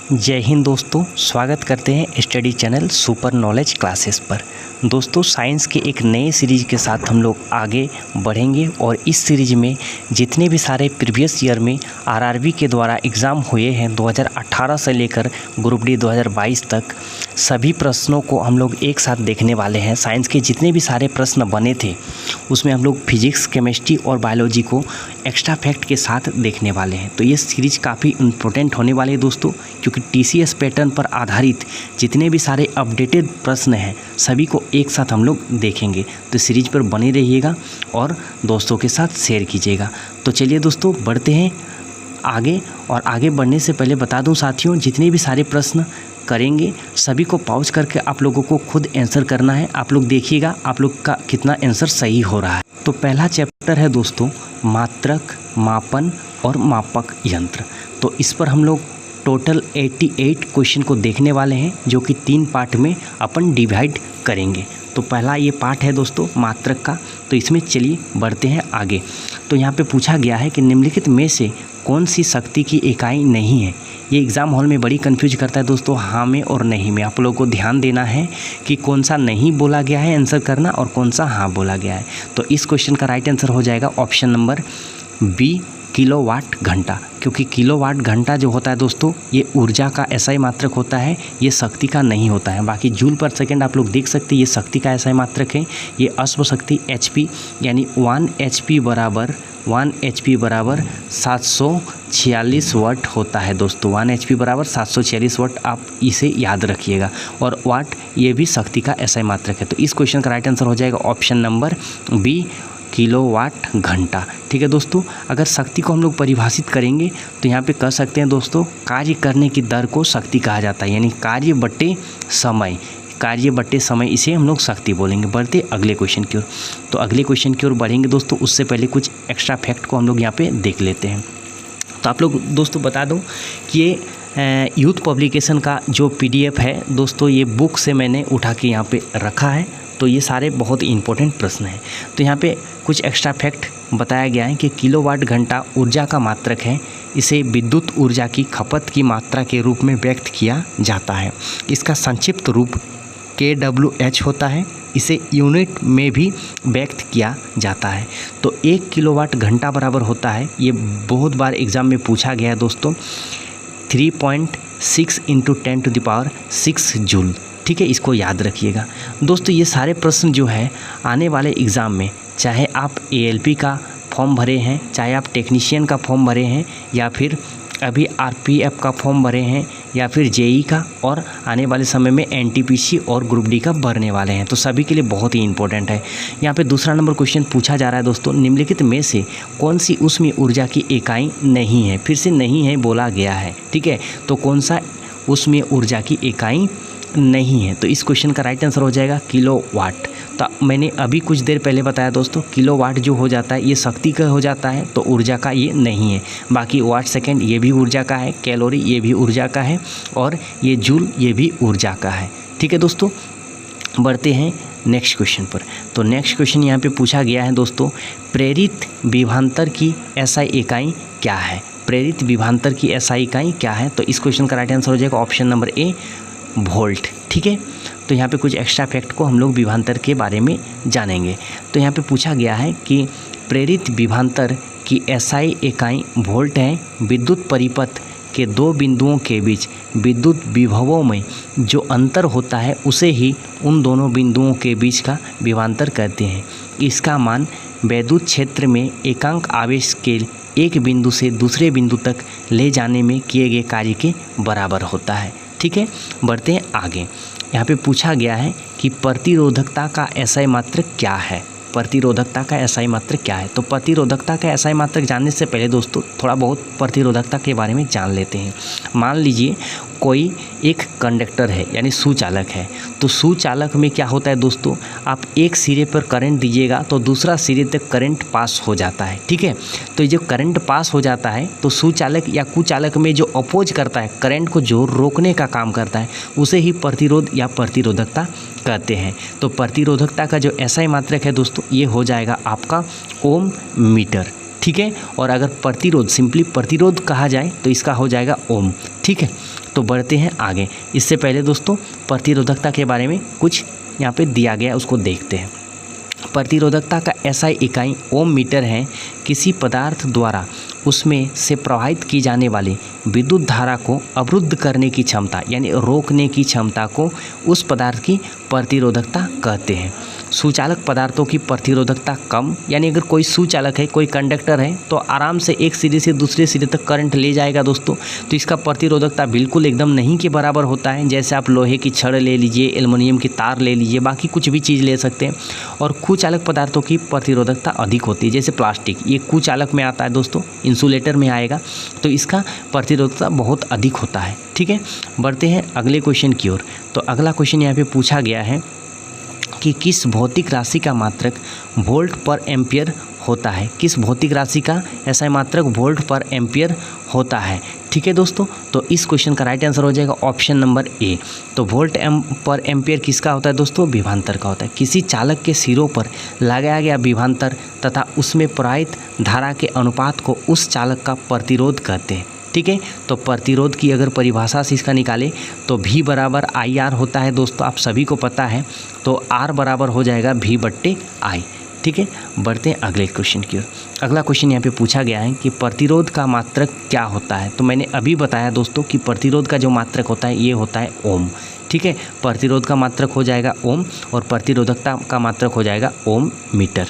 जय हिंद दोस्तों, स्वागत करते हैं study channel super knowledge classes पर। दोस्तों, साइंस के एक नए सीरीज़ के साथ हम लोग आगे बढ़ेंगे और इस सीरीज़ में जितने भी सारे प्रीवियस ईयर में आरआरबी के द्वारा एग्ज़ाम हुए हैं 2018 से लेकर ग्रुप डी 2022 तक, सभी प्रश्नों को हम लोग एक साथ देखने वाले हैं। साइंस के जितने भी सारे प्रश्न बने थे उसमें हम लोग फिजिक्स, केमिस्ट्री और बायोलॉजी को एक्स्ट्रा फैक्ट के साथ देखने वाले हैं। तो ये सीरीज़ काफ़ी इम्पोर्टेंट होने वाली है दोस्तों, क्योंकि टीसीएस पैटर्न पर आधारित जितने भी सारे अपडेटेड प्रश्न हैं सभी को एक साथ हम लोग देखेंगे। तो सीरीज पर बने रहिएगा और दोस्तों के साथ शेयर कीजिएगा। तो चलिए दोस्तों, बढ़ते हैं आगे। और आगे बढ़ने से पहले बता दूं साथियों, जितने भी सारे प्रश्न करेंगे सभी को पॉज करके आप लोगों को खुद आंसर करना है। आप लोग देखिएगा आप लोग का कितना आंसर सही हो रहा है। तो पहला चैप्टर है दोस्तों मात्रक, मापन और मापक यंत्र। तो इस पर हम लोग टोटल 88 क्वेश्चन को देखने वाले हैं, जो कि 3 पार्ट में अपन डिवाइड करेंगे। तो पहला ये पार्ट है दोस्तों मात्रक का। तो इसमें चलिए बढ़ते हैं आगे। तो यहाँ पे पूछा गया है कि निम्नलिखित में से कौन सी शक्ति की इकाई नहीं है। ये एग्ज़ाम हॉल में बड़ी कंफ्यूज करता है दोस्तों, हाँ में और नहीं में। आप लोगों को ध्यान देना है कि कौन सा नहीं बोला गया है आंसर करना और कौन सा हाँ बोला गया है। तो इस क्वेश्चन का राइट आंसर हो जाएगा ऑप्शन नंबर बी, किलोवाट घंटा। क्योंकि किलोवाट घंटा जो होता है दोस्तों ये ऊर्जा का एसआई मात्रक होता है, ये शक्ति का नहीं होता है। बाकी जूल पर सेकंड आप लोग देख सकते हैं, ये शक्ति का एसआई मात्रक है। ये अश्व शक्ति एचपी यानी 1 एचपी बराबर 746 वाट होता है दोस्तों। 1 एचपी बराबर 746 वाट, आप इसे याद रखिएगा। और वाट ये भी शक्ति का एसआई मात्रक है। तो इस क्वेश्चन का राइट आंसर हो जाएगा ऑप्शन नंबर बी, किलोवाट घंटा। ठीक है दोस्तों, अगर शक्ति को हम लोग परिभाषित करेंगे तो यहाँ पे कह सकते हैं दोस्तों कार्य करने की दर को शक्ति कहा जाता है, यानी कार्य बट्टे समय इसे हम लोग शक्ति बोलेंगे। बढ़ते अगले क्वेश्चन की ओर। तो अगले क्वेश्चन की ओर बढ़ेंगे दोस्तों, उससे पहले कुछ एक्स्ट्रा फैक्ट को हम लोग यहाँ पे देख लेते हैं। तो आप लोग दोस्तों बता दूँ कि ये यूथ पब्लिकेशन का जो PDF है दोस्तों, ये बुक से मैंने उठा के यहाँ पे रखा है। तो ये सारे बहुत ही इंपॉर्टेंट प्रश्न हैं। तो यहाँ पे कुछ एक्स्ट्रा फैक्ट बताया गया है कि किलोवाट घंटा ऊर्जा का मात्रक है। इसे विद्युत ऊर्जा की खपत की मात्रा के रूप में व्यक्त किया जाता है। इसका संक्षिप्त रूप kWh होता है। इसे यूनिट में भी व्यक्त किया जाता है। तो 1 किलोवाट घंटा बराबर होता है, ये बहुत बार एग्ज़ाम में पूछा गया है दोस्तों, 3.6 × 10⁶ जूल। ठीक है, इसको याद रखिएगा दोस्तों। ये सारे प्रश्न जो है आने वाले एग्ज़ाम में, चाहे आप ALP का फॉर्म भरे हैं, चाहे आप टेक्नीशियन का फॉर्म भरे हैं, या फिर अभी RPF का फॉर्म भरे हैं, या फिर JEE का, और आने वाले समय में NTPC और ग्रुप डी का भरने वाले हैं, तो सभी के लिए बहुत ही इंपॉर्टेंट है। यहाँ पे दूसरा नंबर क्वेश्चन पूछा जा रहा है दोस्तों, निम्नलिखित में से कौन सी ऊष्मीय ऊर्जा की इकाई नहीं है। फिर से नहीं है बोला गया है। ठीक है, तो कौन सा ऊष्मीय ऊर्जा की इकाई नहीं है। तो इस क्वेश्चन का राइट आंसर हो जाएगा किलोवाट। तो मैंने अभी कुछ देर पहले बताया दोस्तों, किलोवाट जो हो जाता है ये शक्ति का हो जाता है, तो ऊर्जा का ये नहीं है। बाकी वाट सेकंड ये भी ऊर्जा का है, कैलोरी ये भी ऊर्जा का है, और ये जूल ये भी ऊर्जा का है। ठीक है दोस्तों, बढ़ते हैं नेक्स्ट क्वेश्चन पर। तो नेक्स्ट क्वेश्चन यहाँ पे पूछा गया है दोस्तों, प्रेरित विभवांतर की SI इकाई क्या है। प्रेरित विभवांतर की SI इकाई क्या है। तो इस क्वेश्चन का राइट आंसर हो जाएगा ऑप्शन नंबर ए, वोल्ट। ठीक है, तो यहाँ पे कुछ एक्स्ट्रा फैक्ट को हम लोग विभवांतर के बारे में जानेंगे। तो यहाँ पे पूछा गया है कि प्रेरित विभवांतर की SI इकाई वोल्ट है। विद्युत परिपथ के 2 बिंदुओं के बीच विद्युत विभवों में जो अंतर होता है उसे ही उन दोनों बिंदुओं के बीच का विभवांतर कहते हैं। इसका मान वैद्युत क्षेत्र में एकांक आवेश के एक बिंदु से दूसरे बिंदु तक ले जाने में किए गए कार्य के बराबर होता है। ठीक है, बढ़ते हैं आगे। यहाँ पे पूछा गया है कि प्रतिरोधकता का SI मात्रक क्या है। प्रतिरोधकता का SI मात्रक क्या है। तो प्रतिरोधकता का SI मात्रक जानने से पहले दोस्तों थोड़ा बहुत प्रतिरोधकता के बारे में जान लेते हैं। मान लीजिए कोई एक कंडक्टर है यानी सुचालक है। तो सुचालक में क्या होता है दोस्तों, आप एक सिरे पर करंट दीजिएगा तो दूसरा सिरे तक करंट पास हो जाता है। ठीक है, तो ये जो करंट पास हो जाता है तो सुचालक या कुचालक में जो अपोज करता है, करंट को जो रोकने का काम करता है, उसे ही प्रतिरोध या प्रतिरोधकता कहते हैं। तो प्रतिरोधकता का जो SI मात्रक है दोस्तों ये हो जाएगा आपका ओम मीटर। ठीक है। और अगर प्रतिरोध, सिंपली प्रतिरोध कहा जाए तो इसका हो जाएगा ओम, ठीक है। तो बढ़ते हैं आगे। इससे पहले दोस्तों प्रतिरोधकता के बारे में कुछ यहाँ पे दिया गया, उसको देखते हैं। प्रतिरोधकता का SI इकाई ओम मीटर है। किसी पदार्थ द्वारा उसमें से प्रवाहित की जाने वाली विद्युत धारा को अवरुद्ध करने की क्षमता यानी रोकने की क्षमता को उस पदार्थ की प्रतिरोधकता कहते हैं। सुचालक पदार्थों की प्रतिरोधकता कम, यानी अगर कोई सुचालक है, कोई कंडक्टर है तो आराम से एक सिरे से दूसरे सिरे तक करंट ले जाएगा दोस्तों, तो इसका प्रतिरोधकता बिल्कुल एकदम नहीं के बराबर होता है। जैसे आप लोहे की छड़ ले लीजिए, एल्युमिनियम की तार ले लीजिए, बाकी कुछ भी चीज़ ले सकते हैं। और कुचालक पदार्थों की प्रतिरोधकता अधिक होती है, जैसे प्लास्टिक, ये कुचालक में आता है दोस्तों, इंसुलेटर में आएगा, तो इसका प्रतिरोधकता बहुत अधिक होता है, ठीक है। बढ़ते हैं अगले क्वेश्चन की ओर। तो अगला क्वेश्चन यहाँ पे पूछा गया है कि किस भौतिक राशि का मात्रक वोल्ट पर एम्पियर होता है। किस भौतिक राशि का SI मात्रक वोल्ट पर एम्पियर होता है, ठीक है दोस्तों। तो इस क्वेश्चन का राइट आंसर हो जाएगा ऑप्शन नंबर ए। तो वोल्ट पर एम्पियर किसका होता है दोस्तों? विभवांतर का होता है। किसी चालक के सिरों पर लगाया गया विभवांतर तथा उसमें प्रवाहित धारा के अनुपात को उस चालक का प्रतिरोध कहते हैं, ठीक है। तो प्रतिरोध की अगर परिभाषा से इसका निकाले तो V बराबर IR होता है दोस्तों, आप सभी को पता है। तो R बराबर हो जाएगा V/I, ठीक है। बढ़ते हैं अगले क्वेश्चन की ओर। अगला क्वेश्चन यहाँ पे पूछा गया है कि प्रतिरोध का मात्रक क्या होता है। तो मैंने अभी बताया दोस्तों कि प्रतिरोध का जो मात्रक होता है ये होता है ओम, ठीक है। प्रतिरोध का मात्रक हो जाएगा ओम और प्रतिरोधकता का मात्रक हो जाएगा ओम मीटर।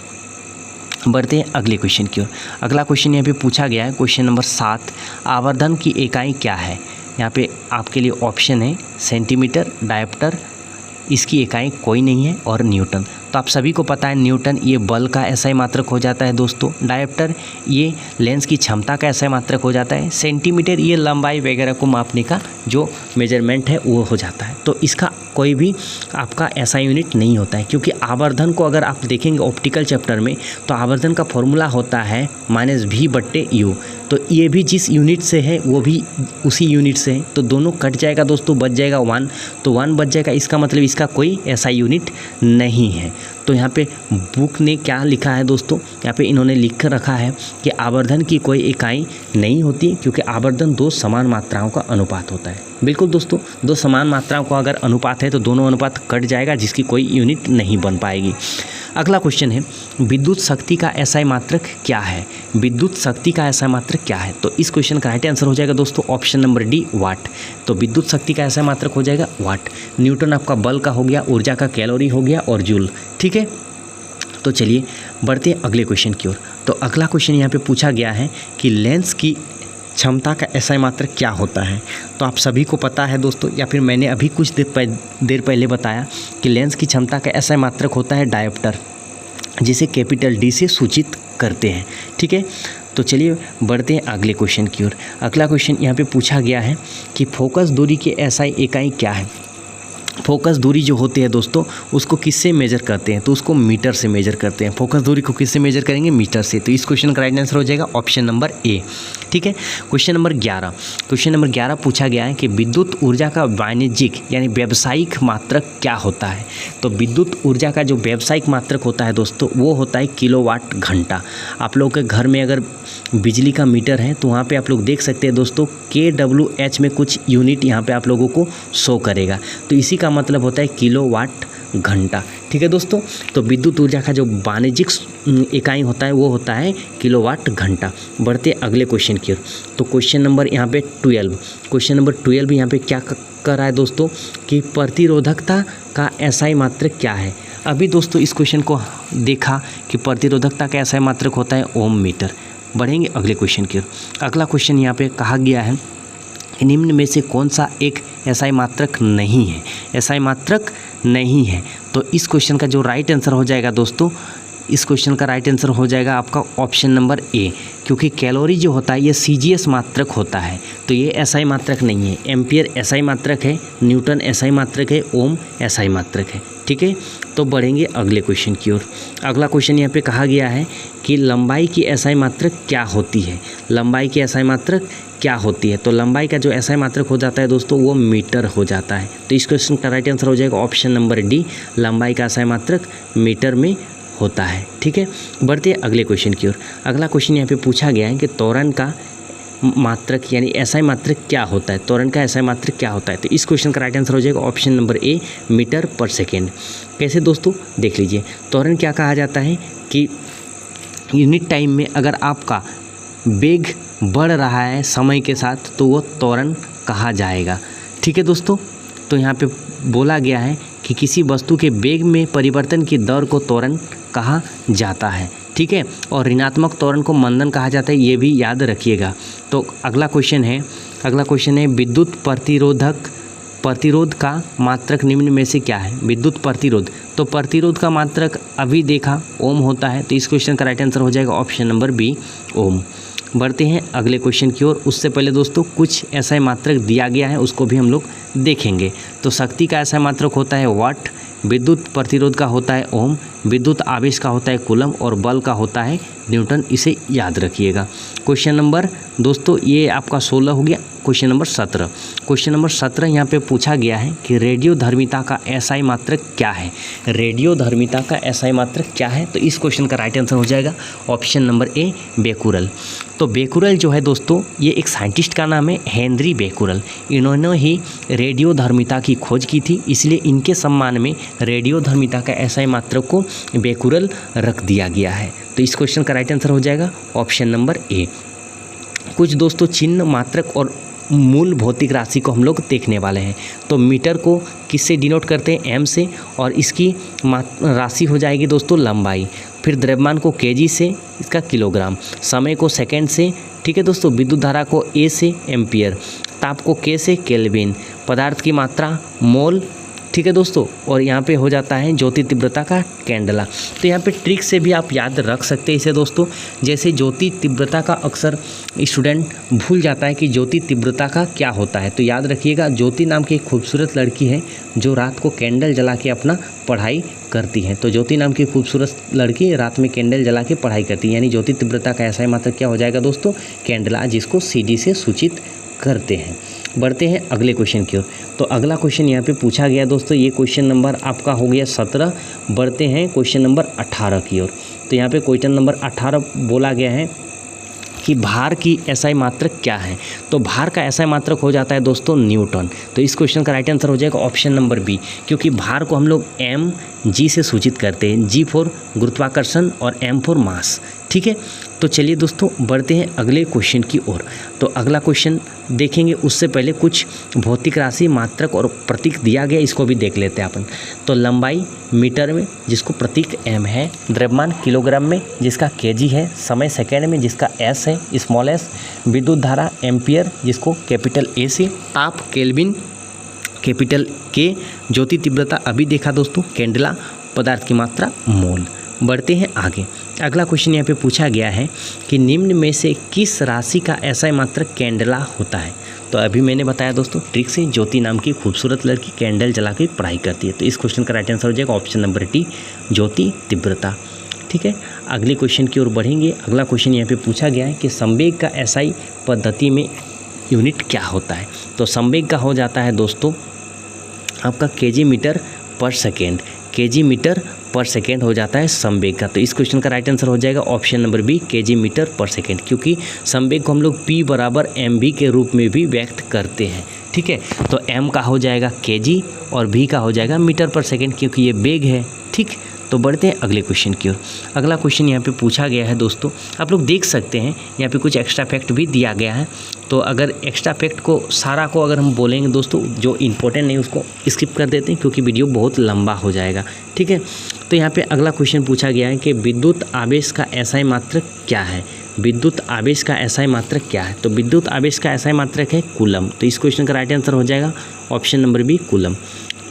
बढ़ते हैं अगले क्वेश्चन की ओर। अगला क्वेश्चन यहाँ पे पूछा गया है, क्वेश्चन नंबर 7, आवर्धन की इकाई क्या है। यहाँ पे आपके लिए ऑप्शन है सेंटीमीटर, डायप्टर, इसकी इकाई कोई नहीं है, और न्यूटन। तो आप सभी को पता है न्यूटन ये बल का SI मात्रक हो जाता है दोस्तों, डायप्टर ये लेंस की क्षमता का SI मात्रक हो जाता है, सेंटीमीटर ये लंबाई वगैरह को मापने का जो मेजरमेंट है वो हो जाता है। तो इसका कोई भी आपका SI यूनिट नहीं होता है, क्योंकि आवर्धन को अगर आप देखेंगे ऑप्टिकल चैप्टर में तो आवर्धन का फॉर्मूला होता है -V/U। तो ये भी जिस यूनिट से है वो भी उसी यूनिट से है, तो दोनों कट जाएगा दोस्तों, बच जाएगा 1, तो 1 बच जाएगा। इसका मतलब इसका कोई SI यूनिट नहीं है। तो यहाँ पे बुक ने क्या लिखा है दोस्तों, यहाँ पे इन्होंने लिख कर रखा है कि आवर्धन की कोई इकाई नहीं होती, क्योंकि आवर्धन दो समान मात्राओं का अनुपात होता है। बिल्कुल दोस्तों, दो समान मात्राओं का अगर अनुपात है तो दोनों अनुपात कट जाएगा, जिसकी कोई यूनिट नहीं बन पाएगी। अगला क्वेश्चन है, विद्युत शक्ति का SI मात्रक क्या है। विद्युत शक्ति का SI मात्रक क्या है। तो इस क्वेश्चन का राइट आंसर हो जाएगा दोस्तों ऑप्शन नंबर डी, वाट। तो विद्युत शक्ति का SI मात्रक हो जाएगा वाट। न्यूटन आपका बल का हो गया, ऊर्जा का कैलोरी हो गया, और जूल, ठीक है। तो चलिए बढ़ते हैं अगले क्वेश्चन की ओर। तो अगला क्वेश्चन यहाँ पे पूछा गया है कि लेंस की क्षमता का SI मात्रक क्या होता है। तो आप सभी को पता है दोस्तों, या फिर मैंने अभी कुछ देर पहले बताया कि लेंस की क्षमता का SI मात्रक होता है डायप्टर, जिसे कैपिटल D से सूचित करते हैं, ठीक है। तो चलिए बढ़ते हैं अगले क्वेश्चन की ओर। अगला क्वेश्चन यहाँ पे पूछा गया है कि फोकस दूरी की SI इकाई क्या है। फोकस दूरी जो होती है दोस्तों उसको किससे मेजर करते हैं, तो उसको मीटर से मेजर करते हैं। फोकस दूरी को किससे मेजर करेंगे, मीटर से। तो इस क्वेश्चन का राइट आंसर हो जाएगा ऑप्शन नंबर ए, ठीक है। क्वेश्चन नंबर 11 पूछा गया है कि विद्युत ऊर्जा का वाणिज्यिक यानी व्यावसायिक मात्रक क्या होता है। तो विद्युत ऊर्जा का जो व्यावसायिक मात्रक होता है दोस्तों वो होता है किलोवाट घंटा। आप लोगों के घर में अगर बिजली का मीटर है तो वहाँ पे आप लोग देख सकते हैं दोस्तों kWh में कुछ यूनिट यहाँ पे आप लोगों को शो करेगा, तो इसी का मतलब होता है किलोवाट घंटा, ठीक है दोस्तों। तो विद्युत ऊर्जा का जो वाणिज्यिक इकाई होता है वो होता है किलोवाट घंटा। बढ़ते अगले क्वेश्चन की ओर। तो क्वेश्चन नंबर यहाँ पे 12 यहाँ पे क्या कर रहा है दोस्तों कि प्रतिरोधकता का SI मात्रक क्या है। अभी दोस्तों इस क्वेश्चन को देखा कि प्रतिरोधकता का SI मात्रक होता है ओम मीटर। बढ़ेंगे अगले क्वेश्चन की ओर। अगला क्वेश्चन यहाँ पे कहा गया है निम्न में से कौन सा एक SI मात्रक नहीं है। SI मात्रक नहीं है, तो इस क्वेश्चन का जो राइट आंसर हो जाएगा दोस्तों, इस क्वेश्चन का राइट आंसर हो जाएगा आपका ऑप्शन नंबर ए, क्योंकि कैलोरी जो होता है ये CGS मात्रक होता है, तो ये SI मात्रक नहीं है। एम्पियर SI मात्रक है, न्यूटन SI मात्रक है, ओम SI मात्रक है, ठीक है। तो बढ़ेंगे अगले क्वेश्चन की ओर। अगला क्वेश्चन यहाँ पे कहा गया है कि लंबाई की SI मात्रक क्या होती है। लंबाई की SI मात्रक क्या होती है। तो लंबाई का जो SI मात्रक हो जाता है दोस्तों वो मीटर हो जाता है। तो इस क्वेश्चन का राइट आंसर हो जाएगा ऑप्शन नंबर डी, लंबाई का SI मात्रक मीटर में होता है। ठीक है, बढ़ते हैं अगले क्वेश्चन की ओर। अगला क्वेश्चन यहाँ पे पूछा गया है कि त्वरण का मात्रक यानी एसआई मात्रक क्या होता है, त्वरण का एसआई मात्रक क्या होता है। तो इस क्वेश्चन का राइट आंसर हो जाएगा option number A, metre per second. कैसे दोस्तों, देख लीजिए, त्वरण क्या कहा जाता है कि यूनिट टाइम में अगर आपका वेग बढ़ रहा है समय के साथ तो वो त्वरण कहा जाएगा। ठीक है दोस्तों, तो यहाँ पे बोला गया है कि किसी वस्तु के वेग में परिवर्तन की दर को त्वरण कहा जाता है। ठीक है, और ऋणात्मक त्वरण को मंदन कहा जाता है, ये भी याद रखिएगा। तो अगला क्वेश्चन है विद्युत प्रतिरोध का मात्रक निम्न में से क्या है। विद्युत प्रतिरोध, तो प्रतिरोध का मात्रक अभी देखा ओम होता है, तो इस क्वेश्चन का राइट आंसर हो जाएगा ऑप्शन नंबर बी, ओम। बढ़ते हैं अगले क्वेश्चन की ओर। उससे पहले दोस्तों कुछ ऐसा मात्रक दिया गया है, उसको भी हम लोग देखेंगे। तो शक्ति का ऐसा मात्रक होता है वाट, विद्युत प्रतिरोध का होता है ओम, विद्युत आवेश का होता है कूलम और बल का होता है न्यूटन। इसे याद रखिएगा। क्वेश्चन नंबर दोस्तों ये आपका 16 हो गया। क्वेश्चन नंबर 17 यहाँ पे पूछा गया है कि रेडियोधर्मिता का एसआई मात्रक क्या है। रेडियोधर्मिता का एसआई मात्रक क्या है, तो इस क्वेश्चन का राइट आंसर हो जाएगा ऑप्शन नंबर ए, बेकुरल। तो बेकुरल जो है दोस्तों ये एक साइंटिस्ट का नाम है, हेनरी बेकुरल। इन्होंने ही रेडियोधर्मिता की खोज की थी, इसलिए इनके सम्मान में रेडियोधर्मिता का एसआई मात्रक को बेकुरल रख दिया गया है। तो इस क्वेश्चन का राइट आंसर हो जाएगा ऑप्शन नंबर ए। कुछ दोस्तों चिन्ह, मात्रक और मूल भौतिक राशि को हम लोग देखने वाले हैं। तो मीटर को किससे डिनोट करते हैं, एम से, और इसकी राशि हो जाएगी दोस्तों लंबाई। फिर द्रव्यमान को केजी से, इसका किलोग्राम। समय को सेकंड से। ठीक है दोस्तों, विद्युत धारा को ए से एम्पियर, ताप को के से केल्विन, पदार्थ की मात्रा मोल। ठीक है दोस्तों, और यहाँ पे हो जाता है ज्योति तीव्रता का कैंडला। तो यहाँ पे ट्रिक से भी आप याद रख सकते हैं इसे दोस्तों। जैसे ज्योति तीव्रता का अक्सर स्टूडेंट भूल जाता है कि ज्योति तीव्रता का क्या होता है, तो याद रखिएगा ज्योति नाम की एक खूबसूरत लड़की है जो रात को कैंडल जला के अपना पढ़ाई करती है। तो ज्योति नाम की खूबसूरत लड़की रात में कैंडल जला के पढ़ाई करती है, यानी ज्योति तीव्रता का ऐसा मात्रक क्या हो जाएगा दोस्तों, कैंडला, जिसको CD से सूचित करते हैं। बढ़ते हैं अगले क्वेश्चन की ओर। तो अगला क्वेश्चन यहाँ पे पूछा गया दोस्तों, ये क्वेश्चन नंबर आपका हो गया 17। बढ़ते हैं क्वेश्चन नंबर 18 की ओर। तो यहाँ पे क्वेश्चन नंबर 18 बोला गया है कि भार की एसआई मात्रक क्या है। तो भार का एसआई मात्रक हो जाता है दोस्तों न्यूटन। तो इस क्वेश्चन का राइट आंसर हो जाएगा ऑप्शन नंबर बी, क्योंकि भार को हम लोग mg से सूचित करते हैं, g फॉर गुरुत्वाकर्षण और m फॉर मास। ठीक है, तो चलिए दोस्तों बढ़ते हैं अगले क्वेश्चन की ओर। तो अगला क्वेश्चन देखेंगे, उससे पहले कुछ भौतिक राशि, मात्रक और प्रतीक दिया गया, इसको भी देख लेते हैं अपन। तो लंबाई मीटर में, जिसको प्रतीक m है, द्रव्यमान किलोग्राम में, जिसका kg है, समय सेकेंड में, जिसका s है, स्मॉल s, विद्युत धारा एम्पियर, जिसको कैपिटल A से, ताप केल्विन, कैपिटल K, ज्योति तीव्रता अभी देखा दोस्तों, कैंडला, पदार्थ की मात्रा मोल। बढ़ते हैं आगे। अगला क्वेश्चन यहाँ पे पूछा गया है कि निम्न में से किस राशि का एसआई मात्रक कैंडला होता है। तो अभी मैंने बताया दोस्तों ट्रिक से, ज्योति नाम की खूबसूरत लड़की कैंडल जला के पढ़ाई करती है। तो इस क्वेश्चन का राइट आंसर हो जाएगा ऑप्शन नंबर डी, ज्योति तीव्रता। ठीक है, अगले क्वेश्चन की ओर बढ़ेंगे। अगला क्वेश्चन यहाँ पे पूछा गया है कि संवेग का एसआई पद्धति में यूनिट क्या होता है। तो संवेग का हो जाता है दोस्तों आपका kg metre per second, kg metre per second हो जाता है संवेग का। तो इस क्वेश्चन का राइट आंसर हो जाएगा option number B, kg metre per second, क्योंकि संवेग को हम लोग p बराबर mv के रूप में भी व्यक्त करते हैं। ठीक है, तो m का हो जाएगा kg और v का हो जाएगा मीटर पर सेकेंड, क्योंकि ये वेग है। ठीक, तो बढ़ते हैं अगले क्वेश्चन की ओर। अगला क्वेश्चन यहाँ पे पूछा गया है दोस्तों, आप लोग देख सकते हैं यहाँ पे कुछ एक्स्ट्रा फैक्ट भी दिया गया है। तो अगर एक्स्ट्रा फैक्ट को सारा को अगर हम बोलेंगे दोस्तों, जो इम्पोर्टेंट नहीं उसको स्किप कर देते हैं, क्योंकि वीडियो बहुत लंबा हो जाएगा। ठीक है, तो यहाँ पे अगला क्वेश्चन पूछा गया है कि विद्युत आवेश का एसआई मात्रक क्या है। विद्युत आवेश का एसआई मात्रक क्या है। तो विद्युत आवेश का एसआई मात्रक है कूलम। तो इस क्वेश्चन का राइट आंसर हो जाएगा ऑप्शन नंबर बी, कूलम।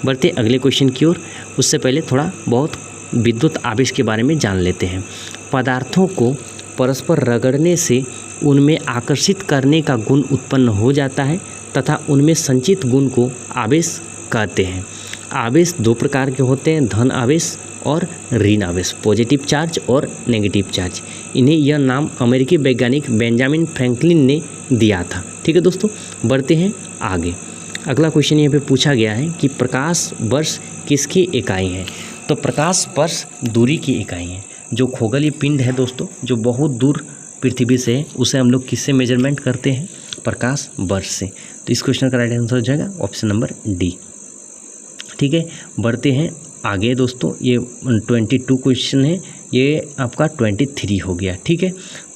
बढ़ते अगले क्वेश्चन की ओर। उससे पहले थोड़ा बहुत विद्युत आवेश के बारे में जान लेते हैं। पदार्थों को परस्पर रगड़ने से उनमें आकर्षित करने का गुण उत्पन्न हो जाता है तथा उनमें संचित गुण को आवेश कहते हैं। आवेश दो प्रकार के होते हैं, धन आवेश और ऋण आवेश, पॉजिटिव चार्ज और नेगेटिव चार्ज। इन्हें यह नाम अमेरिकी वैज्ञानिक बेंजामिन फ्रैंकलिन ने दिया था। ठीक है दोस्तों, बढ़ते हैं आगे। अगला क्वेश्चन यहाँ पे पूछा गया है कि प्रकाश वर्ष किसकी इकाई है। तो प्रकाश वर्ष दूरी की इकाई है। जो खगोलीय पिंड है दोस्तों, जो बहुत दूर पृथ्वी से है, उसे हम लोग किससे मेजरमेंट करते हैं? प्रकाश वर्ष से। तो इस क्वेश्चन का राइट आंसर हो जाएगा ऑप्शन नंबर डी। ठीक है, बढ़ते हैं आगे दोस्तों। ये 22 क्वेश्चन है, ये आपका 23 हो गया। ठीक है,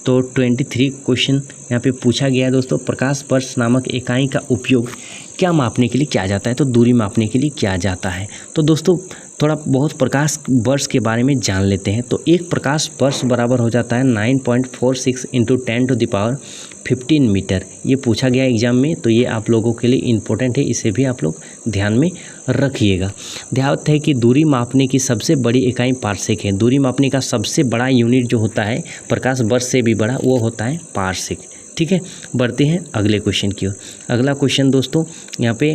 तो 23 क्वेश्चन यहाँ पे पूछा गया है दोस्तों, प्रकाश वर्ष नामक इकाई का उपयोग क्या मापने के लिए किया जाता है? तो दूरी मापने के लिए किया जाता है। तो दोस्तों थोड़ा बहुत प्रकाश वर्ष के बारे में जान लेते हैं। तो एक प्रकाश वर्ष बराबर हो जाता है 9.46 × 10⁻15 मीटर। ये पूछा गया एग्जाम में, तो ये आप लोगों के लिए इम्पोर्टेंट है, इसे भी आप लोग ध्यान में रखिएगा। ध्यात है कि दूरी मापने की सबसे बड़ी इकाई पारसेक है। दूरी मापने का सबसे बड़ा यूनिट जो होता है प्रकाश वर्ष से भी बड़ा, वो होता है पारसेक। ठीक है, बढ़ते हैं अगले क्वेश्चन की ओर। अगला क्वेश्चन दोस्तों यहाँ पे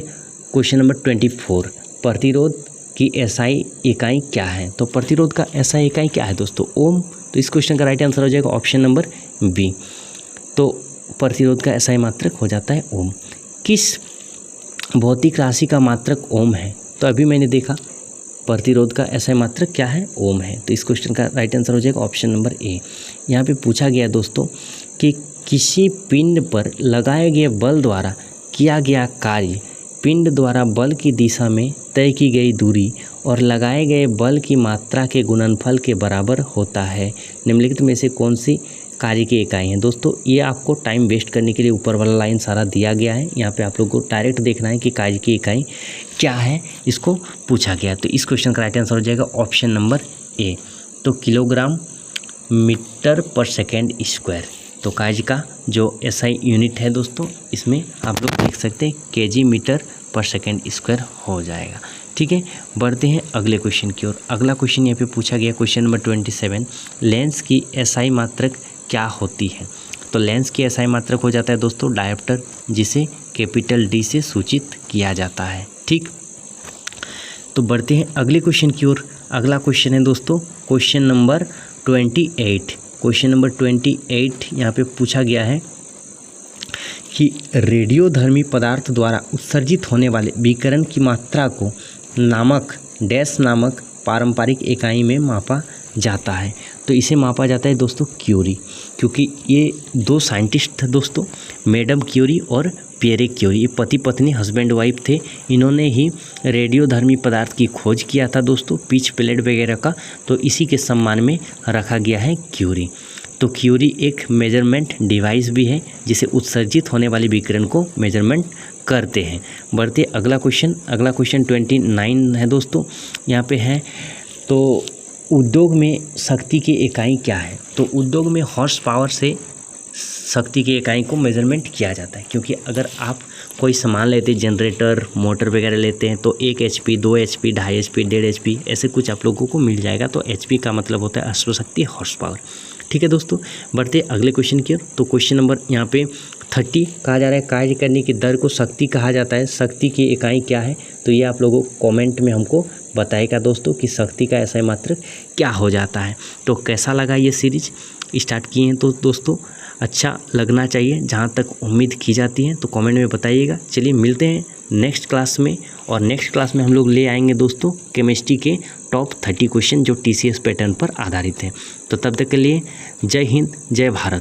क्वेश्चन नंबर 24, प्रतिरोध की एसआई इकाई क्या है? तो प्रतिरोध का एसआई इकाई क्या है दोस्तों? ओम। तो इस क्वेश्चन का राइट आंसर हो जाएगा ऑप्शन नंबर बी। तो प्रतिरोध का एसआई मात्रक हो जाता है ओम। किस भौतिक राशि का मात्रक ओम है? तो अभी मैंने देखा प्रतिरोध का एसआई मात्रक क्या है? ओम है। तो इस क्वेश्चन का राइट आंसर हो जाएगा ऑप्शन नंबर ए। यहाँ पे पूछा गया दोस्तों कि किसी पिंड पर लगाए गए बल द्वारा किया गया कार्य पिंड द्वारा बल की दिशा में तय की गई दूरी और लगाए गए बल की मात्रा के गुणनफल के बराबर होता है। निम्नलिखित में से कौन सी कार्य की इकाई है? दोस्तों ये आपको टाइम वेस्ट करने के लिए ऊपर वाला लाइन सारा दिया गया है। यहाँ पे आप लोगों को डायरेक्ट देखना है कि कार्य की इकाई क्या है, इसको पूछा गया। तो इस क्वेश्चन का राइट आंसर हो जाएगा ऑप्शन नंबर ए। तो kilogram metre per second square. तो कार्य का जो एसआई यूनिट है दोस्तों, इसमें आप लोग देख सकते हैं KG metre per second square हो जाएगा। ठीक है, बढ़ते हैं अगले क्वेश्चन की ओर। अगला क्वेश्चन यहाँ पे पूछा गया क्वेश्चन नंबर 27, लेंस की एसआई मात्रक क्या होती है? तो लेंस की एसआई मात्रक हो जाता है दोस्तों डायोप्टर, जिसे कैपिटल डी से सूचित किया जाता है। ठीक, तो बढ़ते हैं अगले क्वेश्चन की ओर। अगला क्वेश्चन है दोस्तों क्वेश्चन नंबर 28। क्वेश्चन नंबर 28 यहाँ पे पूछा गया है कि रेडियोधर्मी पदार्थ द्वारा उत्सर्जित होने वाले विकिरण की मात्रा को नामक डैश नामक पारंपरिक इकाई में मापा जाता है। तो इसे मापा जाता है दोस्तों क्यूरी, क्योंकि ये दो साइंटिस्ट थे दोस्तों, मैडम क्यूरी और पियरे क्यूरी। ये पति पत्नी हस्बैंड वाइफ थे। इन्होंने ही रेडियोधर्मी पदार्थ की खोज किया था दोस्तों, पिच प्लेट वगैरह का। तो इसी के सम्मान में रखा गया है क्यूरी। तो क्यूरी एक मेजरमेंट डिवाइस भी है, जिसे उत्सर्जित होने वाले विकिरण को मेजरमेंट करते हैं। बढ़ते अगला क्वेश्चन। अगला क्वेश्चन 29 है दोस्तों। यहाँ पे है तो उद्योग में शक्ति की इकाई क्या है? तो उद्योग में हॉर्स पावर से शक्ति की इकाई को मेजरमेंट किया जाता है, क्योंकि अगर आप कोई सामान लेते हैं, जनरेटर मोटर वगैरह लेते हैं, तो 1 HP 2 HP 2.5 HP 1.5 HP ऐसे कुछ आप लोगों को मिल जाएगा। तो HP का मतलब होता है अश्वशक्ति, हॉर्स पावर। ठीक है दोस्तों, बढ़ते अगले क्वेश्चन की ओर। तो क्वेश्चन नंबर यहाँ पे 30 कहा जा रहा है, कार्य करने की दर को शक्ति कहा जाता है। शक्ति की इकाई क्या है? तो ये आप लोगों कमेंट में हमको बताएगा दोस्तों कि शक्ति का एसआई मात्रक क्या हो जाता है। तो कैसा लगा ये सीरीज स्टार्ट किए हैं तो दोस्तों अच्छा लगना चाहिए, जहाँ तक उम्मीद की जाती है। तो कमेंट में बताइएगा। चलिए मिलते हैं नेक्स्ट क्लास में, और नेक्स्ट क्लास में हम लोग ले आएंगे दोस्तों केमिस्ट्री के टॉप 30 क्वेश्चन जो TCS पैटर्न पर आधारित हैं। तो तब तक के लिए जय हिंद, जय भारत।